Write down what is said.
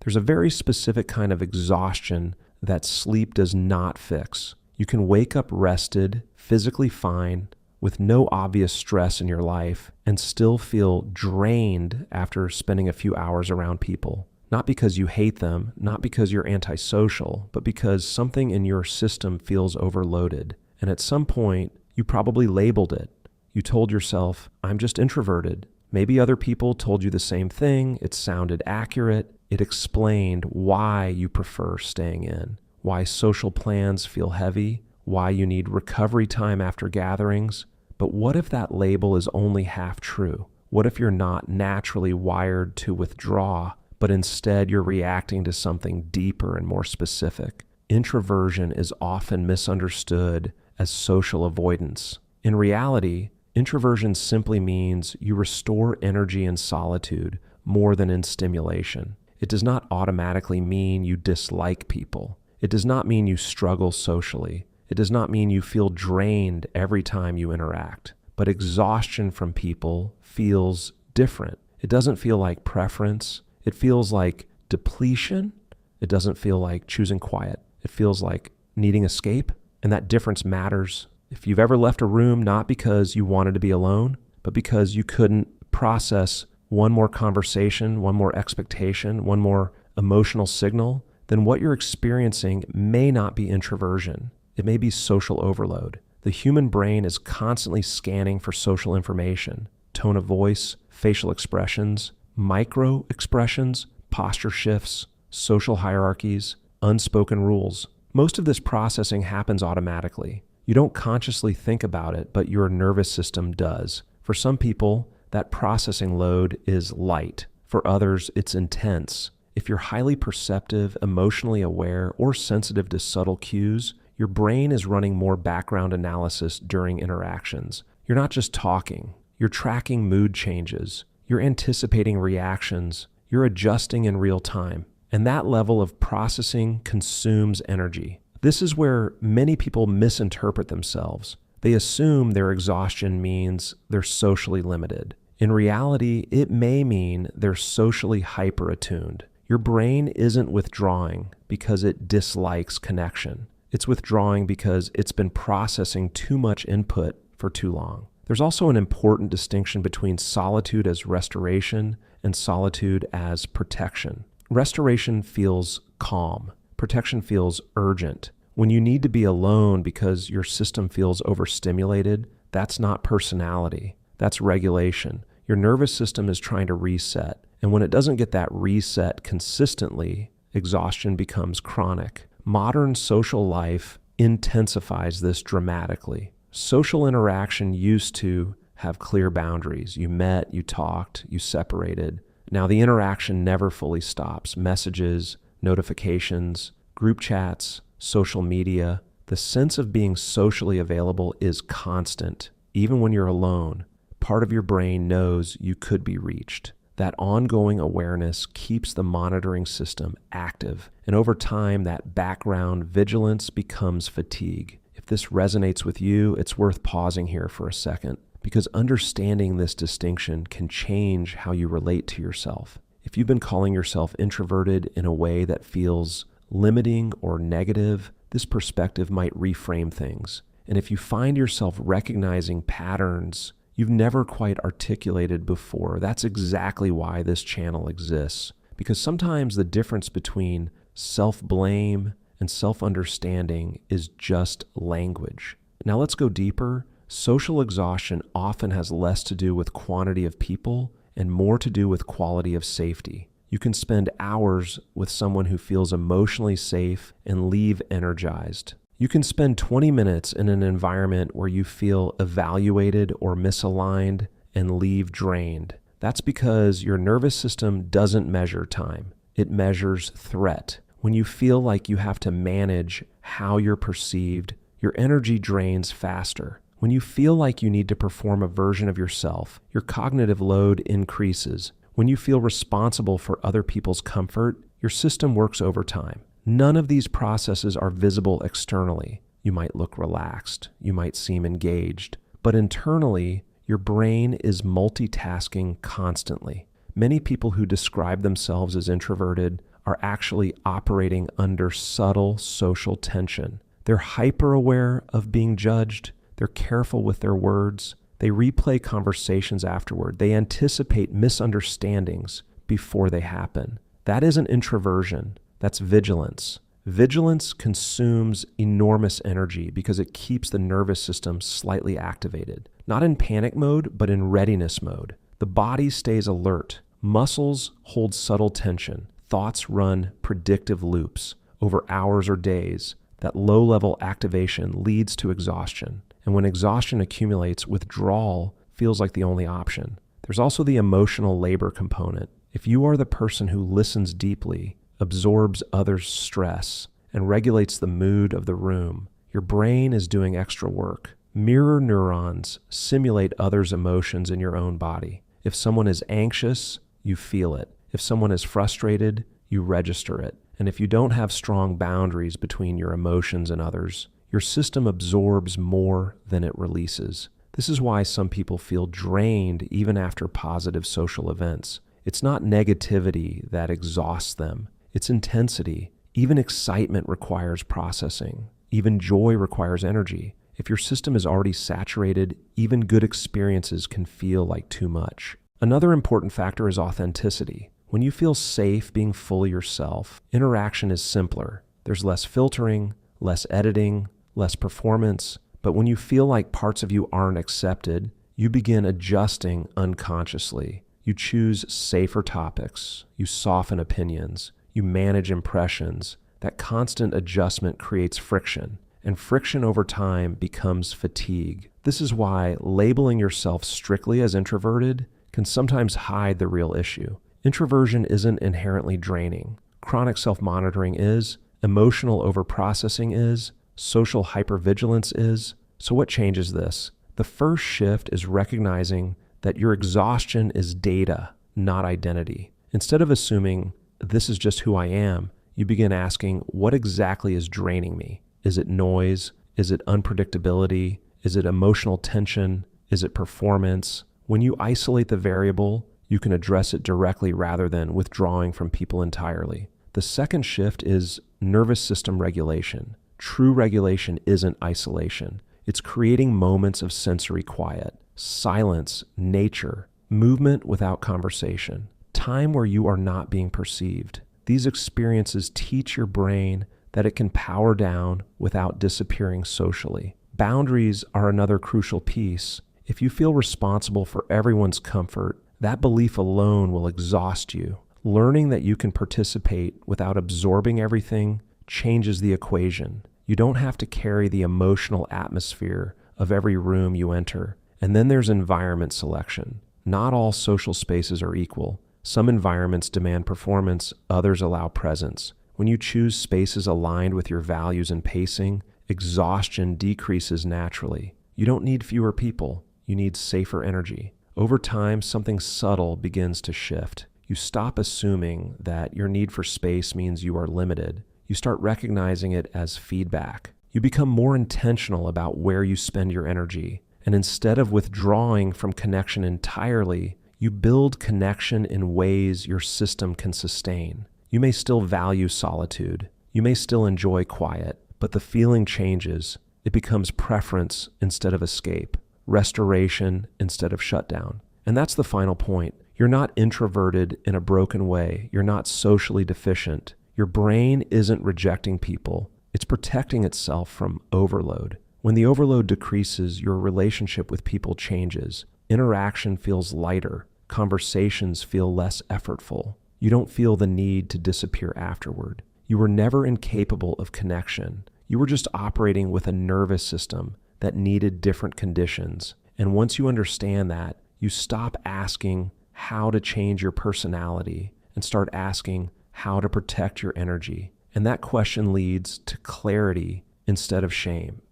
There's a very specific kind of exhaustion that sleep does not fix. You can wake up rested, physically fine, with no obvious stress in your life, and still feel drained after spending a few hours around people. Not because you hate them, not because you're antisocial, but because something in your system feels overloaded. And at some point, you probably labeled it. You told yourself, I'm just introverted. Maybe other people told you the same thing. It sounded accurate. It explained why you prefer staying in, why social plans feel heavy, why you need recovery time after gatherings. But what if that label is only half true? What if you're not naturally wired to withdraw, but instead you're reacting to something deeper and more specific? Introversion is often misunderstood as social avoidance. In reality, introversion simply means you restore energy in solitude more than in stimulation. It does not automatically mean you dislike people. It does not mean you struggle socially. It does not mean you feel drained every time you interact. But exhaustion from people feels different. It doesn't feel like preference. It feels like depletion. It doesn't feel like choosing quiet. It feels like needing escape. And that difference matters. If you've ever left a room not because you wanted to be alone, but because you couldn't process one more conversation, one more expectation, one more emotional signal, then what you're experiencing may not be introversion. It may be social overload. The human brain is constantly scanning for social information, tone of voice, facial expressions, micro expressions, posture shifts, social hierarchies, unspoken rules. Most of this processing happens automatically. You don't consciously think about it, but your nervous system does. For some people, that processing load is light. For others, it's intense. If you're highly perceptive, emotionally aware, or sensitive to subtle cues, your brain is running more background analysis during interactions. You're not just talking. You're tracking mood changes. You're anticipating reactions. You're adjusting in real time. And that level of processing consumes energy. This is where many people misinterpret themselves. They assume their exhaustion means they're socially limited. In reality, it may mean they're socially hyper-attuned. Your brain isn't withdrawing because it dislikes connection. It's withdrawing because it's been processing too much input for too long. There's also an important distinction between solitude as restoration and solitude as protection. Restoration feels calm. Protection feels urgent. When you need to be alone because your system feels overstimulated, that's not personality. That's regulation. Your nervous system is trying to reset. And when it doesn't get that reset consistently, exhaustion becomes chronic. Modern social life intensifies this dramatically. Social interaction used to have clear boundaries. You met, you talked, you separated. Now the interaction never fully stops. Messages, notifications, group chats, social media. The sense of being socially available is constant. Even when you're alone, part of your brain knows you could be reached. That ongoing awareness keeps the monitoring system active. And over time, that background vigilance becomes fatigue. If this resonates with you, it's worth pausing here for a second, because understanding this distinction can change how you relate to yourself. If you've been calling yourself introverted in a way that feels limiting or negative, this perspective might reframe things. And if you find yourself recognizing patterns you've never quite articulated before, that's exactly why this channel exists. Because sometimes the difference between self-blame and self-understanding is just language. Now let's go deeper. Social exhaustion often has less to do with quantity of people and more to do with quality of safety. You can spend hours with someone who feels emotionally safe and leave energized. You can spend 20 minutes in an environment where you feel evaluated or misaligned and leave drained. That's because your nervous system doesn't measure time. It measures threat. When you feel like you have to manage how you're perceived, your energy drains faster. When you feel like you need to perform a version of yourself, your cognitive load increases. When you feel responsible for other people's comfort, your system works overtime. None of these processes are visible externally. You might look relaxed. You might seem engaged. But internally, your brain is multitasking constantly. Many people who describe themselves as introverted are actually operating under subtle social tension. They're hyper-aware of being judged. They're careful with their words. They replay conversations afterward. They anticipate misunderstandings before they happen. That isn't introversion. That's vigilance. Vigilance consumes enormous energy because it keeps the nervous system slightly activated. Not in panic mode, but in readiness mode. The body stays alert. Muscles hold subtle tension. Thoughts run predictive loops over hours or days. That low-level activation leads to exhaustion. And when exhaustion accumulates, withdrawal feels like the only option. There's also the emotional labor component. If you are the person who listens deeply, absorbs others' stress, and regulates the mood of the room, your brain is doing extra work. Mirror neurons simulate others' emotions in your own body. If someone is anxious, you feel it. If someone is frustrated, you register it. And if you don't have strong boundaries between your emotions and others, your system absorbs more than it releases. This is why some people feel drained even after positive social events. It's not negativity that exhausts them. It's intensity. Even excitement requires processing. Even joy requires energy. If your system is already saturated, even good experiences can feel like too much. Another important factor is authenticity. When you feel safe being fully yourself, interaction is simpler. There's less filtering, less editing, less performance. But when you feel like parts of you aren't accepted, you begin adjusting unconsciously. You choose safer topics. You soften opinions. You manage impressions. That constant adjustment creates friction, and friction over time becomes fatigue. This is why labeling yourself strictly as introverted can sometimes hide the real issue. Introversion isn't inherently draining. Chronic self-monitoring is, emotional overprocessing is, social hypervigilance is. So what changes this? The first shift is recognizing that your exhaustion is data, not identity. Instead of assuming, this is just who I am, you begin asking, what exactly is draining me? Is it noise? Is it unpredictability? Is it emotional tension? Is it performance? When you isolate the variable, you can address it directly rather than withdrawing from people entirely. The second shift is nervous system regulation. True regulation isn't isolation. It's creating moments of sensory quiet, silence, nature, movement without conversation, time where you are not being perceived. These experiences teach your brain that it can power down without disappearing socially. Boundaries are another crucial piece. If you feel responsible for everyone's comfort, that belief alone will exhaust you. Learning that you can participate without absorbing everything changes the equation. You don't have to carry the emotional atmosphere of every room you enter. And then there's environment selection. Not all social spaces are equal. Some environments demand performance, others allow presence. When you choose spaces aligned with your values and pacing, exhaustion decreases naturally. You don't need fewer people. You need safer energy. Over time, something subtle begins to shift. You stop assuming that your need for space means you are limited. You start recognizing it as feedback. You become more intentional about where you spend your energy. And instead of withdrawing from connection entirely, you build connection in ways your system can sustain. You may still value solitude. You may still enjoy quiet, but the feeling changes. It becomes preference instead of escape, restoration instead of shutdown. And that's the final point. You're not introverted in a broken way. You're not socially deficient. Your brain isn't rejecting people. It's protecting itself from overload. When the overload decreases, your relationship with people changes. Interaction feels lighter. Conversations feel less effortful. You don't feel the need to disappear afterward. You were never incapable of connection. You were just operating with a nervous system that needed different conditions. And once you understand that, you stop asking how to change your personality and start asking how to protect your energy. And that question leads to clarity instead of shame.